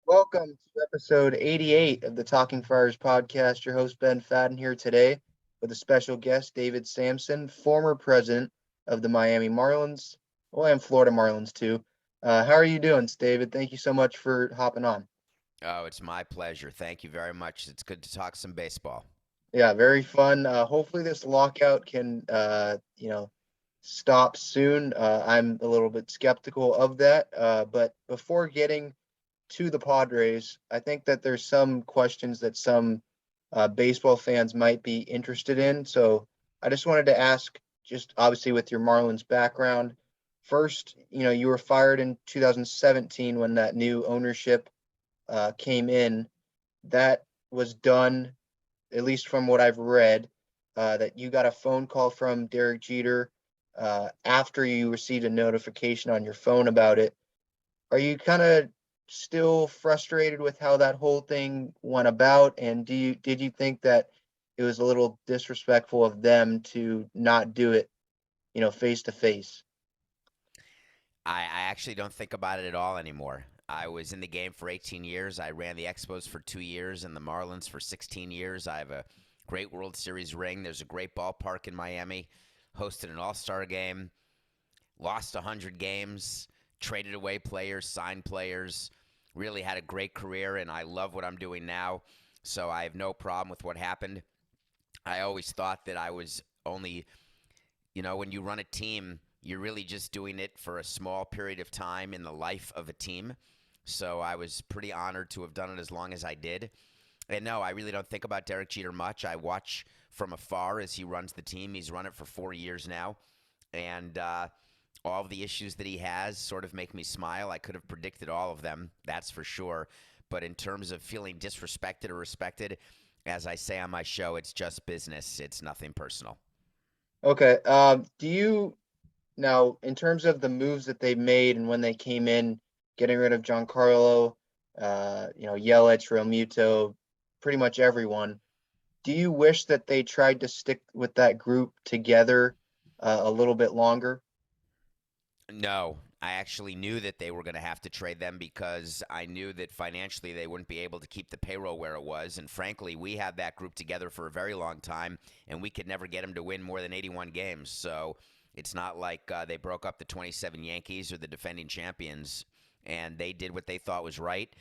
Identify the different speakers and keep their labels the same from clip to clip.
Speaker 1: Welcome to episode 88 of the Talking Friars podcast. Your host, Ben Fadden, here today with a special guest, David Samson, former president of the Miami Marlins, well, and Florida Marlins, too. How are you doing, David? Thank you so much for hopping on.
Speaker 2: Oh, it's my pleasure. Thank you very much. It's good to talk some baseball.
Speaker 1: Yeah, very fun. Hopefully, this lockout can, stop soon. I'm a little bit skeptical of that. But before getting to the Padres, I think that there's some questions that some baseball fans might be interested in. So I just wanted to ask, just obviously with your Marlins background, first, you were fired in 2017 when that new ownership came in. That was done, at least from what I've read, that you got a phone call from Derek Jeter after you received a notification on your phone about it. Are you kind of still frustrated with how that whole thing went about? And did you think that it was a little disrespectful of them to not do it, face to face?
Speaker 2: I actually don't think about it at all anymore. I was in the game for 18 years. I ran the Expos for 2 years and the Marlins for 16 years. I have a great World Series ring. There's a great ballpark in Miami. Hosted an All Star game. Lost 100 games. Traded away players. Signed players. Really had a great career, and I love what I'm doing now. So I have no problem with what happened. I always thought that I was only when you run a team, you're really just doing it for a small period of time in the life of a team. So I was pretty honored to have done it as long as I did. And no, I really don't think about Derek Jeter much. I watch from afar as he runs the team. He's run it for 4 years now. And all of the issues that he has sort of make me smile. I could have predicted all of them, that's for sure. But in terms of feeling disrespected or respected, as I say on my show, it's just business. It's nothing personal.
Speaker 1: Okay. Do you now, in terms of the moves that they made and when they came in, getting rid of Giancarlo, Yelich, Realmuto, pretty much everyone, do you wish that they tried to stick with that group together a little bit longer?
Speaker 2: No, I actually knew that they were going to have to trade them because I knew that financially they wouldn't be able to keep the payroll where it was. And frankly, we had that group together for a very long time, and we could never get them to win more than 81 games. So it's not like they broke up the 27 Yankees or the defending champions, and they did what they thought was right.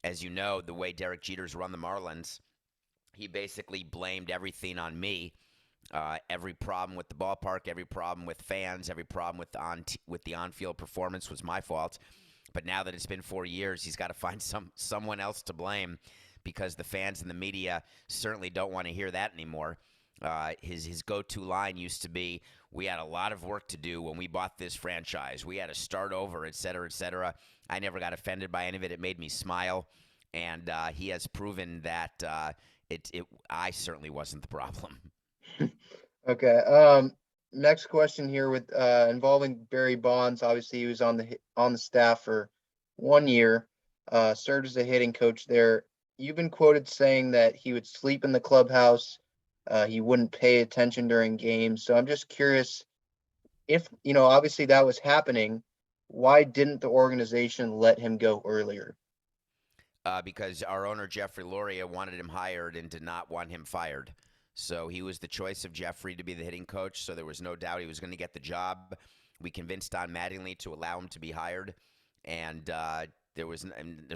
Speaker 2: As you know, the way Derek Jeter's run the Marlins, he basically blamed everything on me. Every problem with the ballpark, every problem with fans, every problem with the on field performance was my fault. But now that it's been 4 years, he's got to find someone else to blame because the fans and the media certainly don't want to hear that anymore. His go to line used to be, "We had a lot of work to do when we bought this franchise. We had to start over, et cetera, et cetera." I never got offended by any of it. It made me smile, and he has proven that I certainly wasn't the problem.
Speaker 1: Okay. Next question here with involving Barry Bonds. Obviously, he was on the staff for 1 year. Served as a hitting coach there. You've been quoted saying that he would sleep in the clubhouse. He wouldn't pay attention during games. So I'm just curious if obviously that was happening. Why didn't the organization let him go earlier?
Speaker 2: Because our owner Jeffrey Loria wanted him hired and did not want him fired. So he was the choice of Jeffrey to be the hitting coach. So there was no doubt he was going to get the job. We convinced Don Mattingly to allow him to be hired, and there's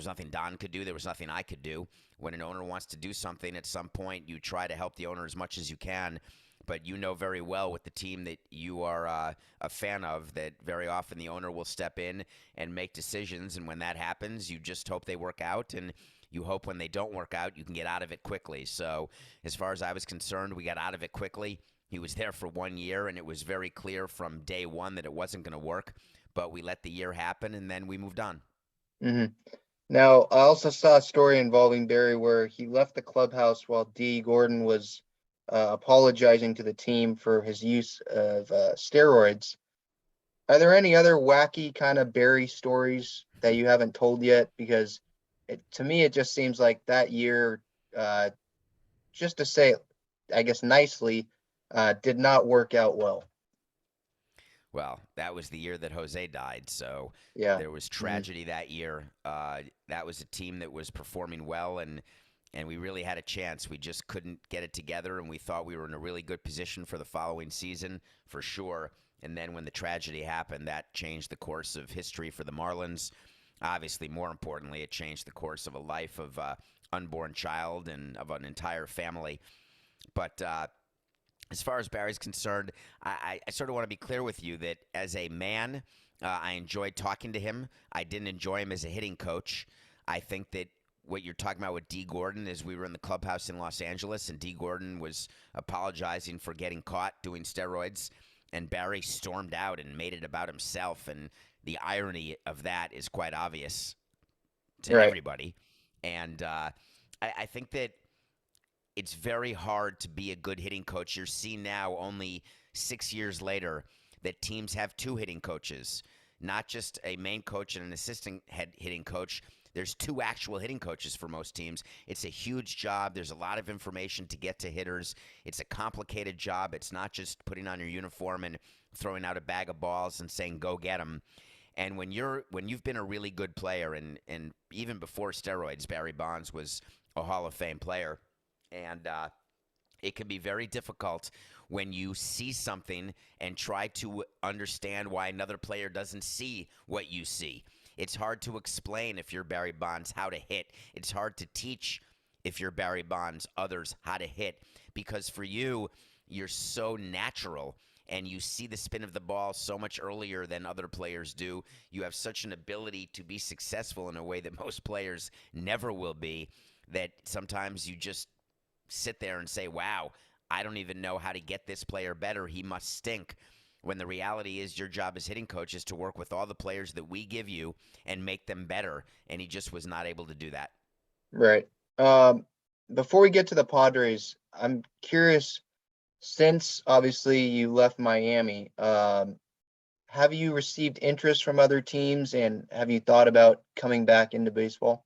Speaker 2: nothing Don could do. There was nothing I could do. When an owner wants to do something, at some point you try to help the owner as much as you can. But you know very well with the team that you are a fan of that very often the owner will step in and make decisions. And when that happens, you just hope they work out. And you hope when they don't work out, you can get out of it quickly. So, as far as I was concerned, we got out of it quickly. He was there for 1 year, and it was very clear from day one that it wasn't going to work. But we let the year happen, and then we moved on.
Speaker 1: Hmm. Now, I also saw a story involving Barry where he left the clubhouse while D. Gordon was apologizing to the team for his use of steroids. Are there any other wacky kind of Barry stories that you haven't told yet? Because to me, it just seems like that year, uh, just to say it, I guess nicely, did not work out well.
Speaker 2: Well, that was the year that Jose died, so
Speaker 1: Yeah.
Speaker 2: there was
Speaker 1: Hmm.
Speaker 2: tragedy that year. That was a team that was performing well, and we really had a chance. We just couldn't get it together, and we thought we were in a really good position for the following season, for sure. And then when the tragedy happened, that changed the course of history for the Marlins. Obviously, more importantly, it changed the course of a life of unborn child and of an entire family. But as far as Barry's concerned, I sort of want to be clear with you that as a man, I enjoyed talking to him. I didn't enjoy him as a hitting coach. I think that what you're talking about with D. Gordon is we were in the clubhouse in Los Angeles, and D. Gordon was apologizing for getting caught doing steroids, and Barry stormed out and made it about himself. And the irony of that is quite obvious to
Speaker 1: Right.
Speaker 2: everybody. And I think that it's very hard to be a good hitting coach. You're seeing now, only 6 years later, that teams have two hitting coaches, not just a main coach and an assistant head hitting coach. There's two actual hitting coaches for most teams. It's a huge job. There's a lot of information to get to hitters. It's a complicated job. It's not just putting on your uniform and throwing out a bag of balls and saying go get them. And when you've been a really good player, and even before steroids, Barry Bonds was a Hall of Fame player, and it can be very difficult when you see something and try to understand why another player doesn't see what you see. It's hard to explain, if you're Barry Bonds, how to hit. It's hard to teach, if you're Barry Bonds, others how to hit, because for you, you're so natural and you see the spin of the ball so much earlier than other players do. You have such an ability to be successful in a way that most players never will be, that sometimes you just sit there and say, wow, I don't even know how to get this player better. He must stink. When the reality is, your job as hitting coach is to work with all the players that we give you and make them better. And he just was not able to do that.
Speaker 1: Right. Before we get to the Padres, I'm curious, since obviously you left Miami, have you received interest from other teams and have you thought about coming back into baseball?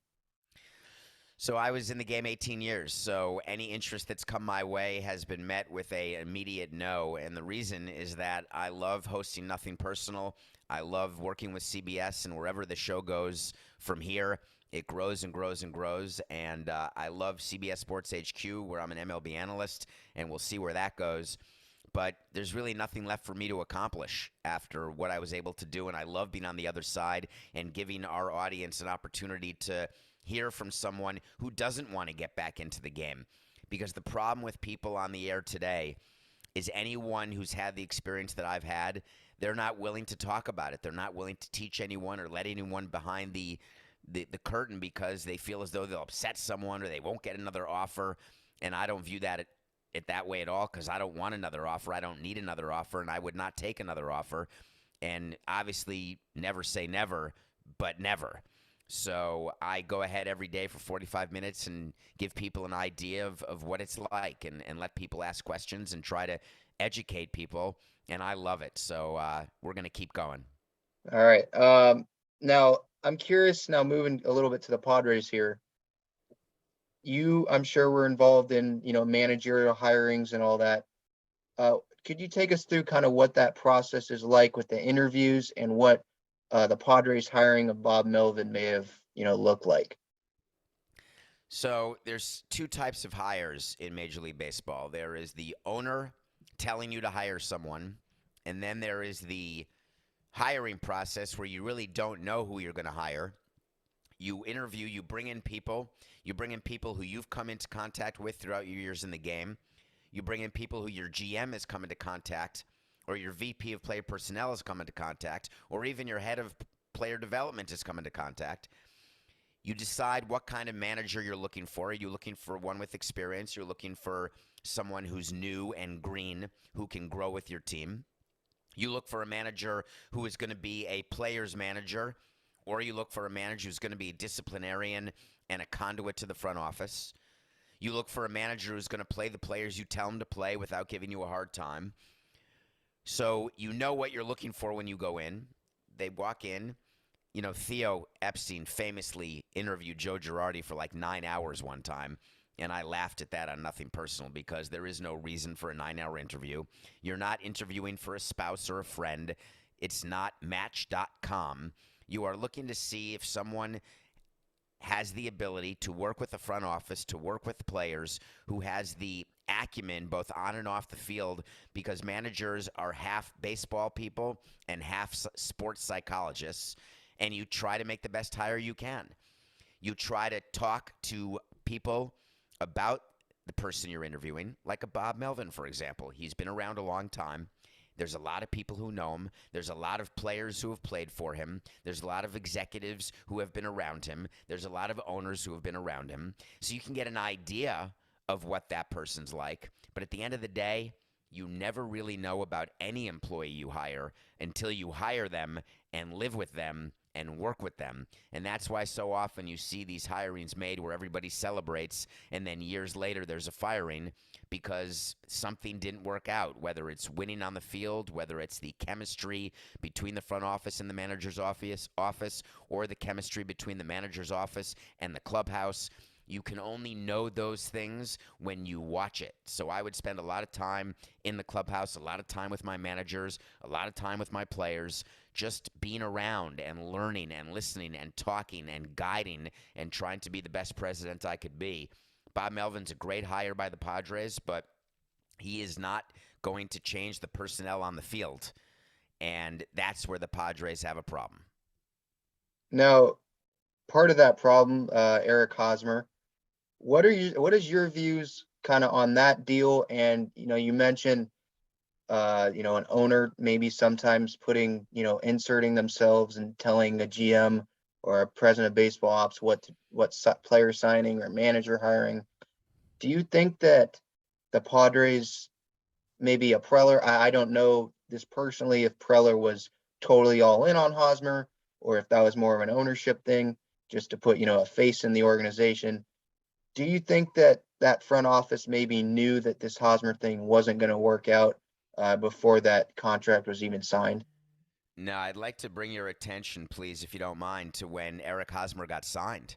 Speaker 2: So I was in the game 18 years. So any interest that's come my way has been met with a immediate no. And the reason is that I love hosting Nothing Personal. I love working with CBS, and wherever the show goes from here, it grows and grows and grows. And I love CBS Sports HQ, where I'm an MLB analyst, and we'll see where that goes. But there's really nothing left for me to accomplish after what I was able to do. And I love being on the other side and giving our audience an opportunity to hear from someone who doesn't want to get back into the game. Because the problem with people on the air today is, anyone who's had the experience that I've had, they're not willing to talk about it. They're not willing to teach anyone or let anyone behind the curtain, because they feel as though they'll upset someone or they won't get another offer. And I don't view it that way at all, because I don't want another offer. I don't need another offer, and I would not take another offer. And obviously, never say never, but never. So I go ahead every day for 45 minutes and give people an idea of what it's like, and let people ask questions and try to educate people. And I love it. So we're going to keep going.
Speaker 1: All right. Now I'm curious, now moving a little bit to the Padres here. You, I'm sure, were involved in, managerial hirings and all that. Uh, could you take us through kind of what that process is like with the interviews and what the Padres hiring of Bob Melvin may have, looked like?
Speaker 2: So there's two types of hires in Major League Baseball. There is the owner telling you to hire someone, and then there is the hiring process where you really don't know who you're going to hire. You interview, you bring in people who you've come into contact with throughout your years in the game. You bring in people who your GM has come into contact, or your VP of player personnel has come into contact, or even your head of player development has come into contact. You decide what kind of manager you're looking for. Are you looking for one with experience? You're looking for someone who's new and green, who can grow with your team. You look for a manager who is going to be a player's manager, or you look for a manager who's going to be a disciplinarian and a conduit to the front office. You look for a manager who's going to play the players you tell them to play without giving you a hard time. So you know what you're looking for when you go in. They walk in. Theo Epstein famously interviewed Joe Girardi for like 9 hours one time. And I laughed at that on Nothing Personal because there is no reason for a 9-hour interview. You're not interviewing for a spouse or a friend. It's not Match.com. You are looking to see if someone has the ability to work with the front office, to work with players, who has the acumen both on and off the field, because managers are half baseball people and half sports psychologists, and you try to make the best hire you can. You try to talk to people about the person you're interviewing, like a Bob Melvin, for example. He's been around a long time. There's a lot of people who know him. There's a lot of players who have played for him. There's a lot of executives who have been around him. There's a lot of owners who have been around him. So you can get an idea of what that person's like. But at the end of the day, you never really know about any employee you hire until you hire them and live with them and work with them. And that's why so often you see these hirings made where everybody celebrates and then years later there's a firing because something didn't work out, whether it's winning on the field, whether it's the chemistry between the front office and the manager's office, or the chemistry between the manager's office and the clubhouse. You can only know those things when you watch it. So I would spend a lot of time in the clubhouse, a lot of time with my managers, a lot of time with my players, just being around and learning and listening and talking and guiding and trying to be the best president I could be. Bob Melvin's a great hire by the Padres, but he is not going to change the personnel on the field. And that's where the Padres have a problem.
Speaker 1: Now, part of that problem, Eric Hosmer, what is your views kind of on that deal? And, you mentioned, an owner maybe sometimes putting, inserting themselves and telling a GM or a president of baseball ops what player signing or manager hiring. Do you think that the Padres, maybe a Preller, I don't know this personally, if Preller was totally all in on Hosmer or if that was more of an ownership thing just to put, a face in the organization. Do you think that that front office maybe knew that this Hosmer thing wasn't going to work out before that contract was even signed?
Speaker 2: No, I'd like to bring your attention, please, if you don't mind, to when Eric Hosmer got signed.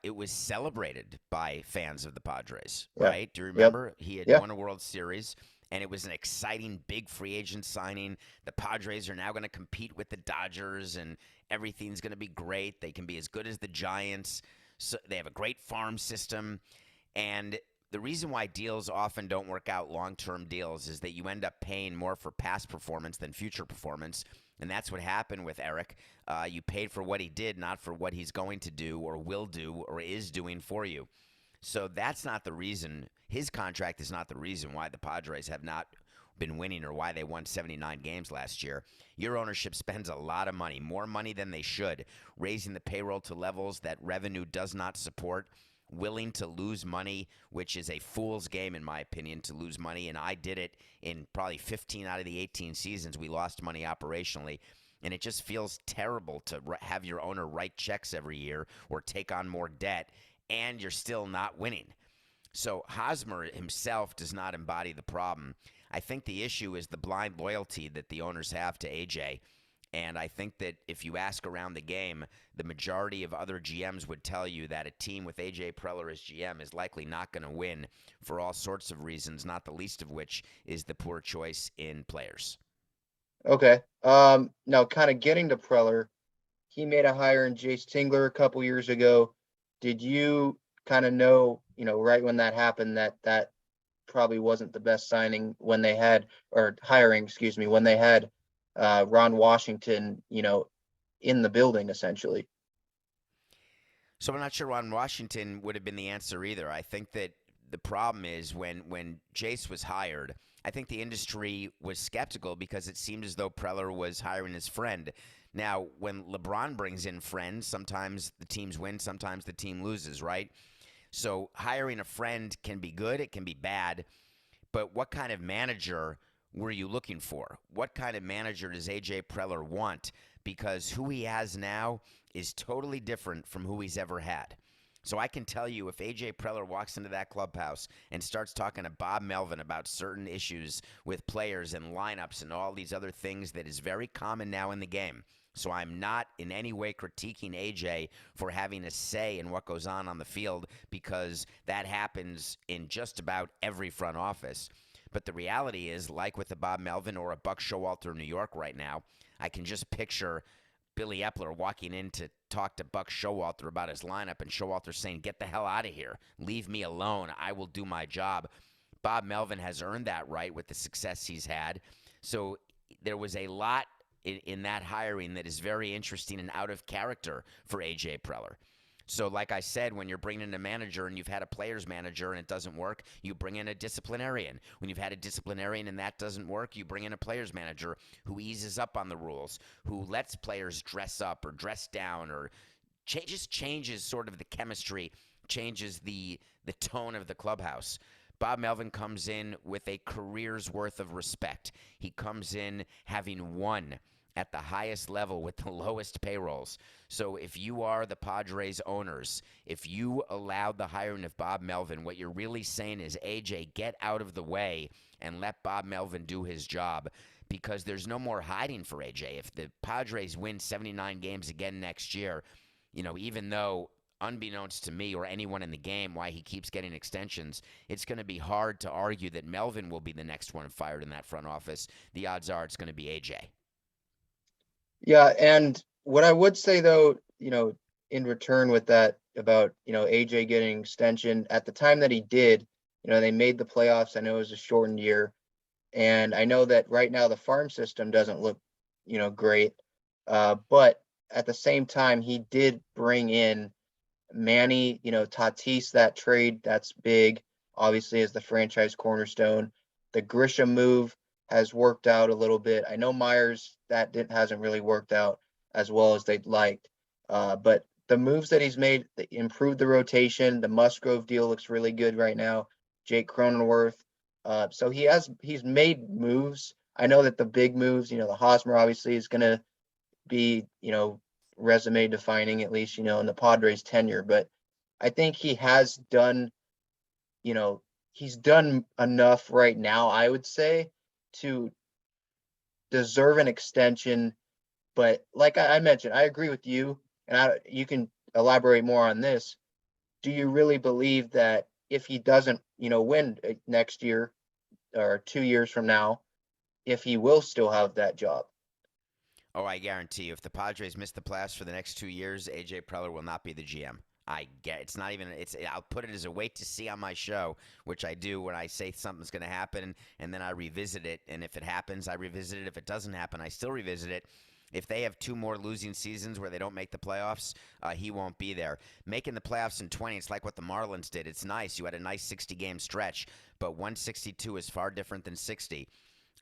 Speaker 2: It was celebrated by fans of the Padres,
Speaker 1: Yeah.
Speaker 2: right? Do you
Speaker 1: Yep.
Speaker 2: remember? He had
Speaker 1: Yeah.
Speaker 2: won a World Series, and it was an exciting big free agent signing. The Padres are now going to compete with the Dodgers, and everything's going to be great. They can be as good as the Giants. So they have a great farm system. And the reason why deals often don't work out, long-term deals, is that you end up paying more for past performance than future performance. And that's what happened with Eric. You paid for what he did, not for what he's going to do or will do or is doing for you. So that's not the reason. His contract is not the reason why the Padres have not been winning or why they won 79 games last year. Your ownership spends a lot of money, more money than they should, raising the payroll to levels that revenue does not support, willing to lose money, which is a fool's game, in my opinion, to lose money. And I did it in probably 15 out of the 18 seasons. We lost money operationally. And it just feels terrible to have your owner write checks every year or take on more debt, and you're still not winning. So Hosmer himself does not embody the problem. I think the issue is the blind loyalty that the owners have to AJ. And I think that if you ask around the game, the majority of other GMs would tell you that a team with AJ Preller as GM is likely not going to win for all sorts of reasons, not the least of which is the poor choice in players.
Speaker 1: Okay. Now kind of getting to Preller, he made a hire in Jace Tingler a couple years ago. Did you kind of know, right when that happened, that probably wasn't the best signing when they had, or hiring, excuse me, when they had Ron Washington, in the building essentially?
Speaker 2: So I'm not sure Ron Washington would have been the answer either. I think that the problem is when Jace was hired, I think the industry was skeptical because it seemed as though Preller was hiring his friend. Now, when LeBron brings in friends, sometimes the teams win, sometimes the team loses, right? So hiring a friend can be good, it can be bad, but what kind of manager were you looking for? What kind of manager does AJ Preller want? Because who he has now is totally different from who he's ever had. So I can tell you, if AJ Preller walks into that clubhouse and starts talking to Bob Melvin about certain issues with players and lineups and all these other things that is very common now in the game, So I'm not in any way critiquing AJ for having a say in what goes on the field, because that happens in just about every front office. But the reality is, like with a Bob Melvin or a Buck Showalter in New York right now, I can just picture Billy Epler walking in to talk to Buck Showalter about his lineup, and Showalter saying, "Get the hell out of here. Leave me alone. I will do my job." Bob Melvin has earned that right with the success he's had. So there was a lot in that hiring that is very interesting and out of character for AJ Preller. So, like I said, when you're bringing in a manager and you've had a player's manager and it doesn't work, you bring in a disciplinarian. When you've had a disciplinarian and that doesn't work, you bring in a player's manager who eases up on the rules, who lets players dress up or dress down, or just changes sort of the chemistry, changes the tone of the clubhouse. Bob Melvin comes in with a career's worth of respect. He comes in having won at the highest level with the lowest payrolls. So if you are the Padres owners, if you allowed the hiring of Bob Melvin, what you're really saying is, AJ, get out of the way and let Bob Melvin do his job, because there's no more hiding for AJ. If the Padres win 79 games again next year, even though, unbeknownst to me or anyone in the game, why he keeps getting extensions, it's going to be hard to argue that Melvin will be the next one fired in that front office. The odds are it's going to be AJ.
Speaker 1: Yeah, and what I would say though, in return with that about, AJ getting extension at the time that he did, they made the playoffs. I know it was a shortened year, and I know that right now the farm system doesn't look, great. But at the same time, he did bring in Manny, Tatis, that trade, that's big, obviously, as the franchise cornerstone. The Grisham move has worked out a little bit. I know Myers, hasn't really worked out as well as they'd liked. But the moves that he's made, improved the rotation. The Musgrove deal looks really good right now. Jake Cronenworth. So he's made moves. I know that the big moves, the Hosmer obviously is going to be, resume defining, at least, in the Padres tenure. But I think you know, he's done enough right now, I would say, to deserve an extension. But like I mentioned, I agree with you, and you can elaborate more on this. Do you really believe that if he doesn't, win next year or 2 years from now, if he will still have that job?
Speaker 2: Oh, I guarantee you, if the Padres miss the playoffs for the next 2 years, AJ Preller will not be the GM. It's not even, I'll put it as a wait to see on my show, which I do when I say something's going to happen, and then I revisit it. And if it happens, I revisit it. If it doesn't happen, I still revisit it. If they have 2 more losing seasons where they don't make the playoffs, he won't be there. Making the playoffs in 20, it's like what the Marlins did. It's nice. You had a nice 60-game stretch, but 162 is far different than 60.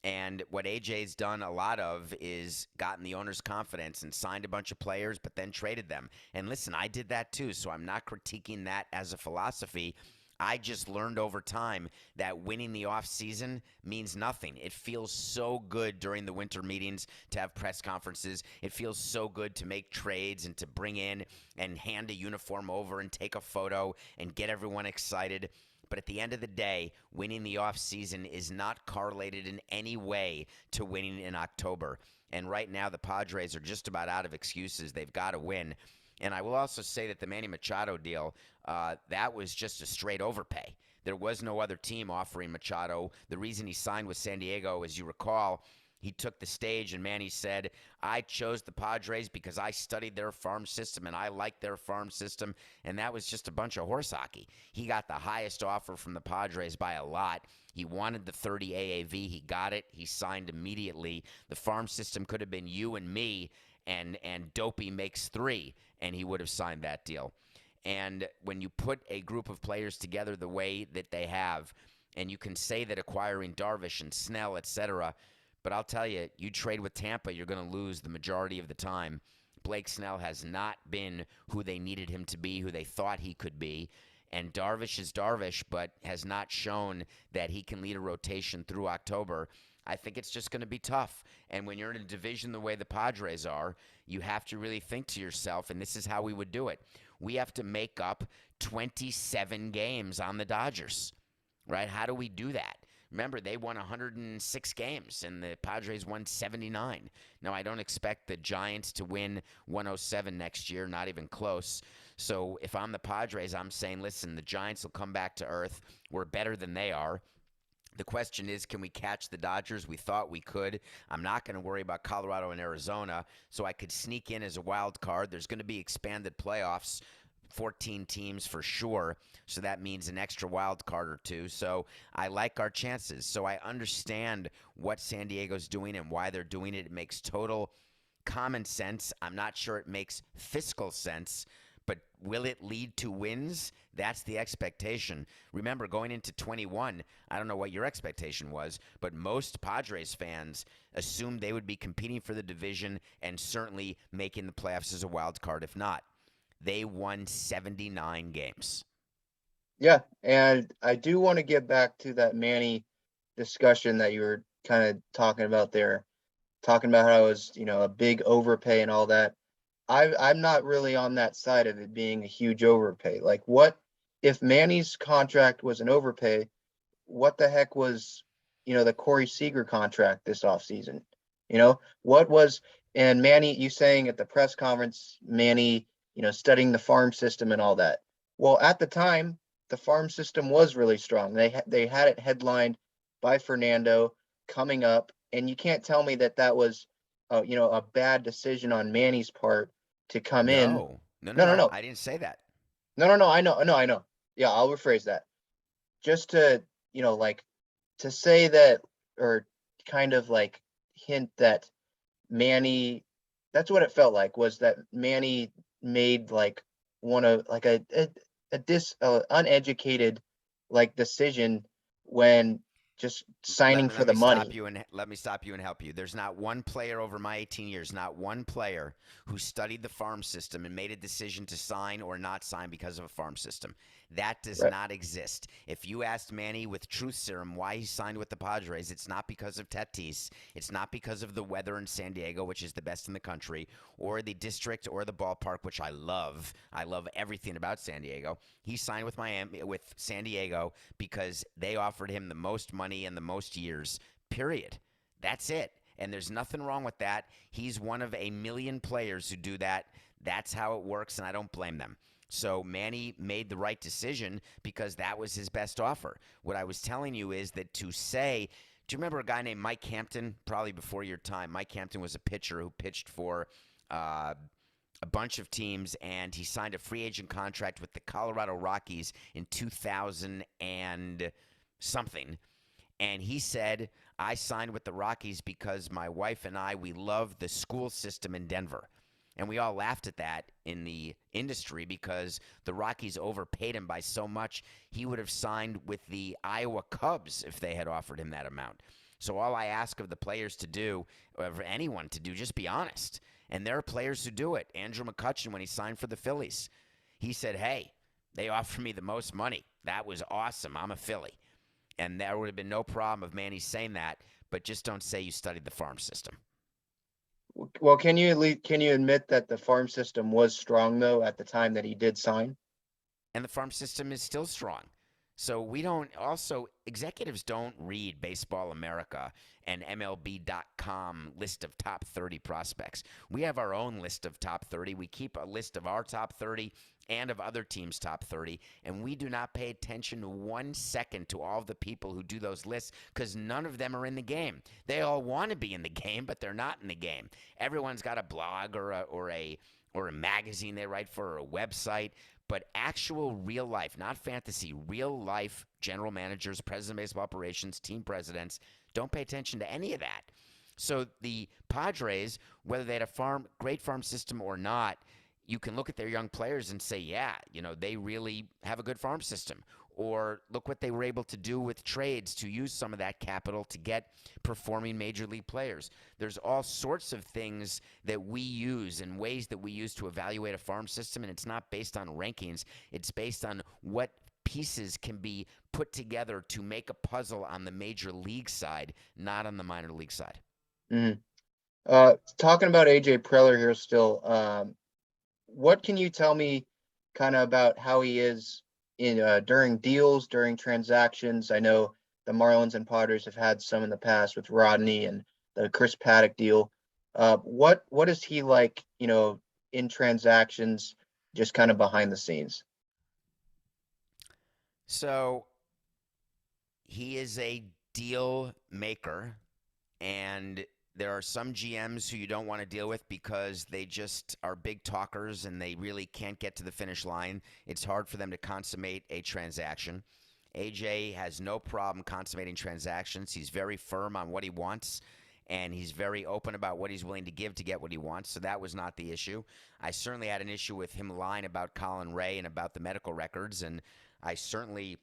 Speaker 2: And what AJ's done a lot of is gotten the owner's confidence and signed a bunch of players, but then traded them. And listen, I did that too, so I'm not critiquing that as a philosophy. I just learned over time that winning the offseason means nothing. It feels so good during the winter meetings to have press conferences. It feels so good to make trades and to bring in and hand a uniform over and take a photo and get everyone excited. But at the end of the day, winning the offseason is not correlated in any way to winning in October. And right now, the Padres are just about out of excuses. They've got to win. And I will also say that the Manny Machado deal, that was just a straight overpay. There was no other team offering Machado. The reason he signed with San Diego, as you recall, he took the stage and Manny said, I chose the Padres because I studied their farm system and I liked their farm system. And that was just a bunch of horse hockey. He got the highest offer from the Padres by a lot. He wanted the 30 AAV. He got it. He signed immediately. The farm system could have been you and me, and Dopey makes 3, and he would have signed that deal. And when you put a group of players together the way that they have, and you can say that acquiring Darvish and Snell, etc., but I'll tell you, you trade with Tampa, you're going to lose the majority of the time. Blake Snell has not been who they needed him to be, who they thought he could be. And Darvish is Darvish, but has not shown that he can lead a rotation through October. I think it's just going to be tough. And when you're in a division the way the Padres are, you have to really think to yourself, and this is how we would do it. We have to make up 27 games on the Dodgers, right? How do we do that? Remember, they won 106 games and the Padres won 79. Now, I don't expect the Giants to win 107 next year, not even close. So if I'm the Padres, I'm saying, listen, the Giants will come back to earth. We're better than they are. The question is, can we catch the Dodgers? We thought we could. I'm not going to worry about Colorado and Arizona, so I could sneak in as a wild card. There's going to be expanded playoffs, 14 teams for sure, so that means an extra wild card or two. So I like our chances. So I understand what San Diego's doing and why they're doing it. It makes total common sense. I'm not sure it makes fiscal sense, but will it lead to wins? That's the expectation. Remember, going into 21, I don't know what your expectation was, but most Padres fans assumed they would be competing for the division and certainly making the playoffs as a wild card. If not, they won 79 games.
Speaker 1: Yeah, and I do want to get back to that Manny discussion that you were kind of talking about there, talking about how it was, a big overpay and all that. I'm not really on that side of it being a huge overpay. Like, what if Manny's contract was an overpay? What the heck was, the Corey Seager contract this offseason? What was, and Manny, you saying at the press conference, Manny, studying the farm system and all that. Well, at the time, the farm system was really strong. They had it headlined by Fernando coming up, and you can't tell me that was, a bad decision on Manny's part to come in.
Speaker 2: No, no, no,
Speaker 1: No, no,
Speaker 2: no.
Speaker 1: no,
Speaker 2: I didn't say that.
Speaker 1: no, no, no. I know, no, I know. Yeah, I'll rephrase that. Just to, like, to say that, or kind of like hint that Manny, that's what it felt like, was that Manny made like one of like a uneducated like decision when just signing for
Speaker 2: Let
Speaker 1: the
Speaker 2: me stop
Speaker 1: money.
Speaker 2: you and help you. There's not one player over my 18 years, not one player who studied the farm system and made a decision to sign or not sign because of a farm system. That does
Speaker 1: Right.
Speaker 2: not exist. If you asked Manny with truth serum why he signed with the Padres, it's not because of Tatis. It's not because of the weather in San Diego, which is the best in the country, or the district or the ballpark, which I love. I love everything about San Diego. He signed with San Diego because they offered him the most money and the most years. Period. That's it. And there's nothing wrong with that. He's one of a million players who do that. That's how it works, and I don't blame them. So Manny made the right decision because that was his best offer. What I was telling you is that to say, do you remember a guy named Mike Hampton? Probably before your time. Mike Hampton was a pitcher who pitched for a bunch of teams, and he signed a free agent contract with the Colorado Rockies in 2000 and something. And he said, I signed with the Rockies because my wife and we love the school system in Denver. And we all laughed at that in the industry because the Rockies overpaid him by so much. He would have signed with the Iowa Cubs if they had offered him that amount. So all I ask of the players to do, or for anyone to do, just be honest. And there are players who do it. Andrew McCutchen, when he signed for the Phillies, he said, hey, they offered me the most money. That was awesome. I'm a Philly. And there would have been no problem of Manny saying that, but just don't say you studied the farm system.
Speaker 1: Well, can you admit that the farm system was strong though at the time that he did sign?
Speaker 2: And the farm system is still strong. So we don't, also, executives don't read Baseball America and MLB.com list of top 30 prospects. We have our own list of top 30. We keep a list of our top 30 and of other teams' top 30, and we do not pay attention 1 second to all of the people who do those lists because none of them are in the game. They all want to be in the game, but they're not in the game. Everyone's got a blog or a magazine they write for, or a website. But actual real life, not fantasy, real life general managers, president of baseball operations, team presidents don't pay attention to any of that. So the Padres, whether they had a great farm system or not, you can look at their young players and say, yeah, they really have a good farm system. Or look what they were able to do with trades to use some of that capital to get performing major league players. There's all sorts of things that we use and ways that we use to evaluate a farm system, and it's not based on rankings. It's based on what pieces can be put together to make a puzzle on the major league side, not on the minor league side.
Speaker 1: Mm-hmm. Talking about AJ Preller here still, what can you tell me kind of about how he is in during deals, during transactions? I know the Marlins and Padres have had some in the past with Rodney and the Chris Paddock deal. What is he like, in transactions, just kind of behind the scenes?
Speaker 2: So he is a deal maker, and there are some GMs who you don't want to deal with because they just are big talkers and they really can't get to the finish line. It's hard for them to consummate a transaction. AJ has no problem consummating transactions. He's very firm on what he wants, and he's very open about what he's willing to give to get what he wants. So that was not the issue. I certainly had an issue with him lying about Colin Ray and about the medical records, and I certainly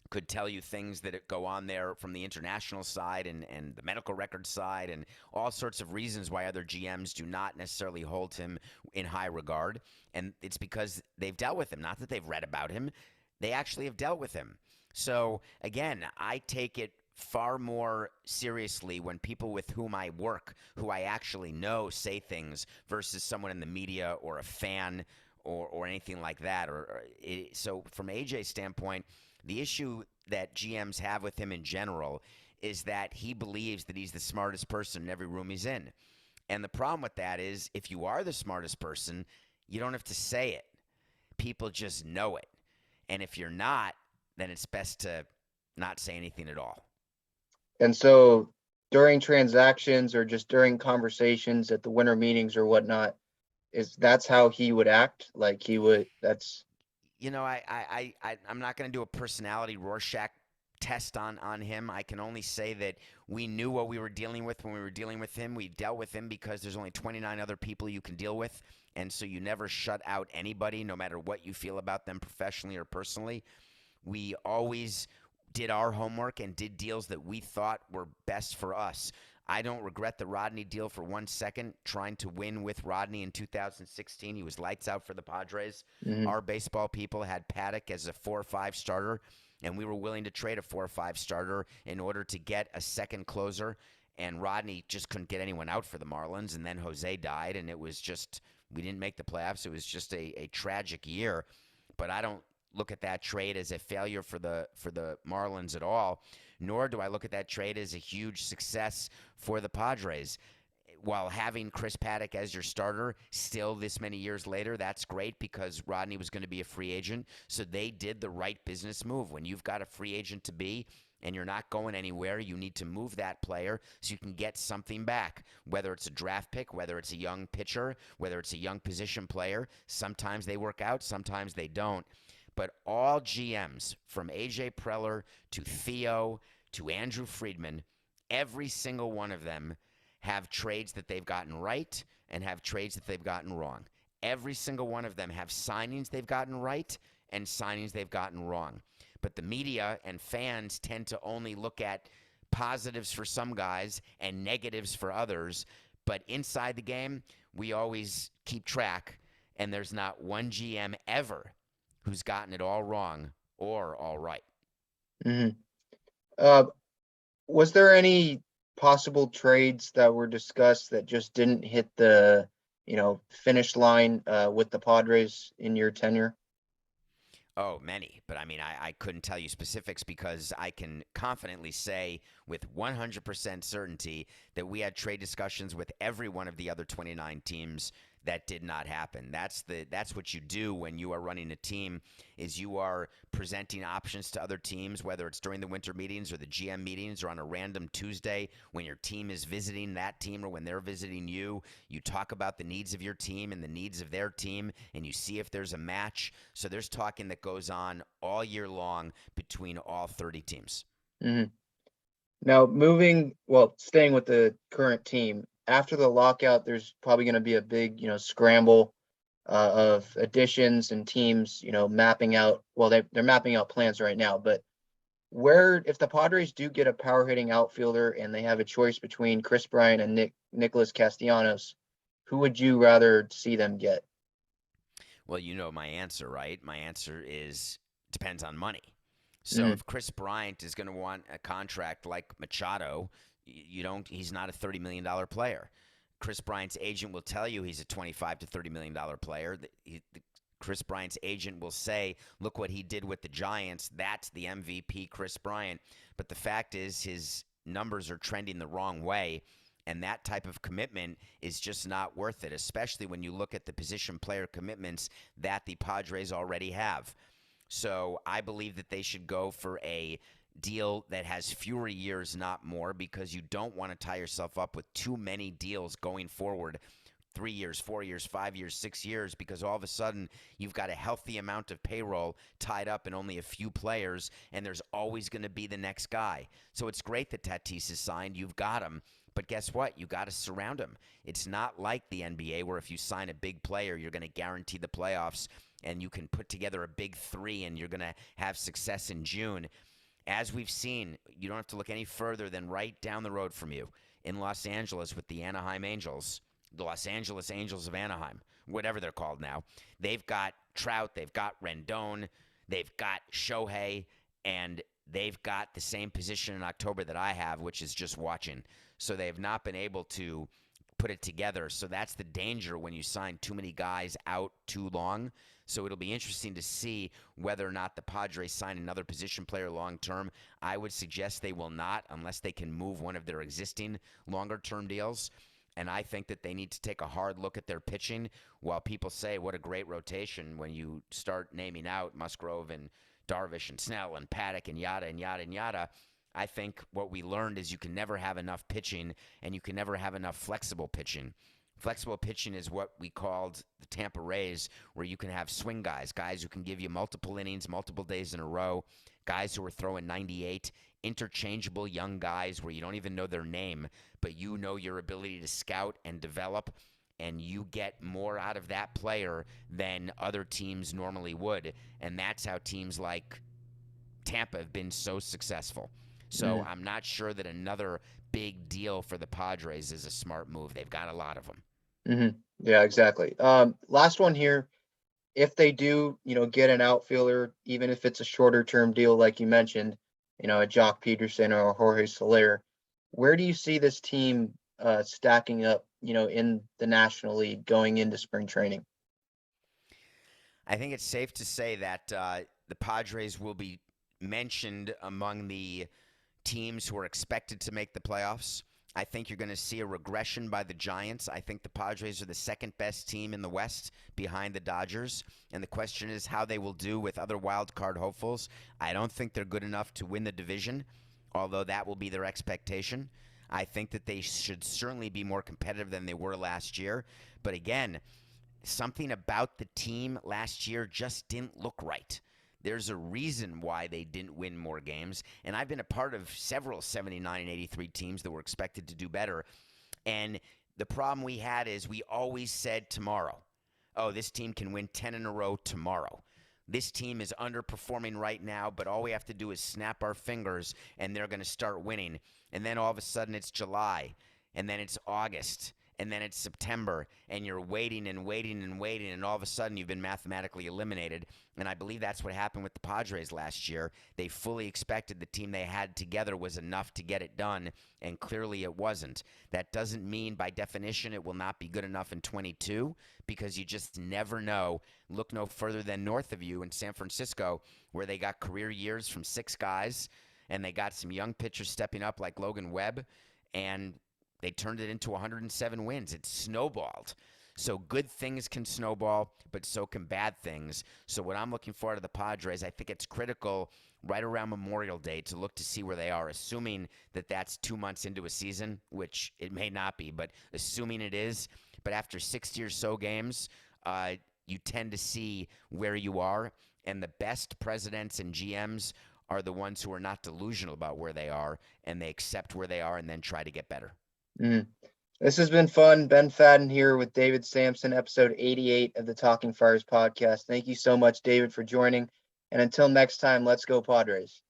Speaker 2: could tell you things that go on there from the international side and the medical record side and all sorts of reasons why other GMs do not necessarily hold him in high regard. And it's because they've dealt with him, not that they've read about him. They actually have dealt with him. So, again, I take it far more seriously when people with whom I work, who I actually know, say things versus someone in the media or a fan or anything like that. So from AJ's standpoint, the issue that GMs have with him in general is that he believes that he's the smartest person in every room he's in. And the problem with that is if you are the smartest person, you don't have to say it. People just know it. And if you're not, then it's best to not say anything at all.
Speaker 1: And so during transactions or just during conversations at the winter meetings or whatnot, that's how he would act? Like he would, that's.
Speaker 2: I'm not going to do a personality Rorschach test on him. I can only say that we knew what we were dealing with when we were dealing with him. We dealt with him because there's only 29 other people you can deal with. And so you never shut out anybody, no matter what you feel about them professionally or personally. We always did our homework and did deals that we thought were best for us. I don't regret the Rodney deal for 1 second. Trying to win with Rodney in 2016, he was lights out for the Padres.
Speaker 1: Mhm.
Speaker 2: Our baseball people had Paddock as a 4 or 5 starter, and we were willing to trade a 4 or 5 starter in order to get a second closer. And Rodney just couldn't get anyone out for the Marlins, and then Jose died, and it was just we didn't make the playoffs. It was just a tragic year. But I don't look at that trade as a failure for the Marlins at all, nor do I look at that trade as a huge success for the Padres. While having Chris Paddock as your starter still this many years later, that's great because Rodney was going to be a free agent. So they did the right business move. When you've got a free agent to be and you're not going anywhere, you need to move that player so you can get something back, whether it's a draft pick, whether it's a young pitcher, whether it's a young position player. Sometimes they work out, sometimes they don't. But all GMs, from AJ Preller to Theo to Andrew Friedman, every single one of them have trades that they've gotten right and have trades that they've gotten wrong. Every single one of them have signings they've gotten right and signings they've gotten wrong. But the media and fans tend to only look at positives for some guys and negatives for others. But inside the game, we always keep track, and there's not one GM ever who's gotten it all wrong or all right.
Speaker 1: Mhm. Uh, was there any possible trades that were discussed that just didn't hit the, finish line with the Padres in your tenure?
Speaker 2: Oh, many. But I mean, I couldn't tell you specifics because I can confidently say with 100% certainty that we had trade discussions with every one of the other 29 teams. That did not happen. That's what you do when you are running a team, is you are presenting options to other teams, whether it's during the winter meetings or the GM meetings or on a random Tuesday when your team is visiting that team or when they're visiting you. You talk about the needs of your team and the needs of their team, and you see if there's a match. So there's talking that goes on all year long between all 30 teams.
Speaker 1: Mhm. Now, staying with the current team, after the lockout, there's probably going to be a big, scramble of additions and teams, mapping out. Well, they're mapping out plans right now, but if the Padres do get a power hitting outfielder and they have a choice between Kris Bryant and Nicholas Castellanos, who would you rather see them get?
Speaker 2: Well, you know my answer, right? My answer is depends on money. So
Speaker 1: Mm,
Speaker 2: if Kris Bryant is going to want a contract like Machado, you don't. He's not a $30 million player. Kris Bryant's agent will tell you he's a $25 to $30 million player. Kris Bryant's agent will say, look what he did with the Giants. That's the MVP, Kris Bryant. But the fact is his numbers are trending the wrong way. And that type of commitment is just not worth it, especially when you look at the position player commitments that the Padres already have. So I believe that they should go for a deal that has fewer years, not more, because you don't want to tie yourself up with too many deals going forward. 3 years, 4 years, 5 years, 6 years, because all of a sudden you've got a healthy amount of payroll tied up in only a few players, and there's always going to be the next guy. So it's great that Tatis is signed. You've got him. But guess what? You got to surround him. It's not like the NBA where if you sign a big player, you're going to guarantee the playoffs and you can put together a big three and you're going to have success in June. As we've seen, you don't have to look any further than right down the road from you in Los Angeles with the Anaheim Angels, the Los Angeles Angels of Anaheim, whatever they're called now. They've got Trout, they've got Rendon, they've got Shohei, and they've got the same position in October that I have, which is just watching. So they have not been able to put it together. So that's the danger when you sign too many guys out too long. So it'll be interesting to see whether or not the Padres sign another position player long term. I would suggest they will not unless they can move one of their existing longer term deals. And I think that they need to take a hard look at their pitching. While people say what a great rotation when you start naming out Musgrove and Darvish and Snell and Paddock and yada and yada and yada, I think what we learned is you can never have enough pitching and you can never have enough flexible pitching. Flexible pitching is what we called the Tampa Rays, where you can have swing guys, guys who can give you multiple innings, multiple days in a row, guys who are throwing 98, interchangeable young guys where you don't even know their name, but you know your ability to scout and develop, and you get more out of that player than other teams normally would. And that's how teams like Tampa have been so successful. So I'm not sure that another big deal for the Padres is a smart move. They've got a lot of them.
Speaker 1: Yeah, exactly. Last one here. If they do, get an outfielder, even if it's a shorter term deal, like you mentioned, a Jock Peterson or a Jorge Soler, where do you see this team stacking up, in the National League going into spring training?
Speaker 2: I think it's safe to say that the Padres will be mentioned among the teams who are expected to make the playoffs. I think you're going to see a regression by the Giants. I think the Padres are the second best team in the West behind the Dodgers. And the question is how they will do with other wild card hopefuls. I don't think they're good enough to win the division, although that will be their expectation. I think that they should certainly be more competitive than they were last year. But again, something about the team last year just didn't look right. There's a reason why they didn't win more games. And I've been a part of several 79 and 83 teams that were expected to do better. And the problem we had is we always said tomorrow, oh, this team can win 10 in a row tomorrow. This team is underperforming right now, but all we have to do is snap our fingers and they're going to start winning. And then all of a sudden it's July, and then it's August, and then it's September, and you're waiting and waiting and waiting, and all of a sudden you've been mathematically eliminated. And I believe that's what happened with the Padres last year. They fully expected the team they had together was enough to get it done, and clearly it wasn't. That doesn't mean by definition it will not be good enough in 22, because you just never know. Look no further than north of you in San Francisco, where they got career years from 6 guys, and they got some young pitchers stepping up like Logan Webb, and they turned it into 107 wins. It snowballed. So good things can snowball, but so can bad things. So what I'm looking for out of the Padres, I think it's critical right around Memorial Day to look to see where they are, assuming that that's 2 months into a season, which it may not be, but assuming it is. But after 60 or so games, you tend to see where you are, and the best presidents and GMs are the ones who are not delusional about where they are, and they accept where they are and then try to get better.
Speaker 1: This has been fun. Ben Fadden here with David Samson, episode 88 of the Talking Friars podcast. Thank you so much, David, for joining. And until next time, let's go Padres.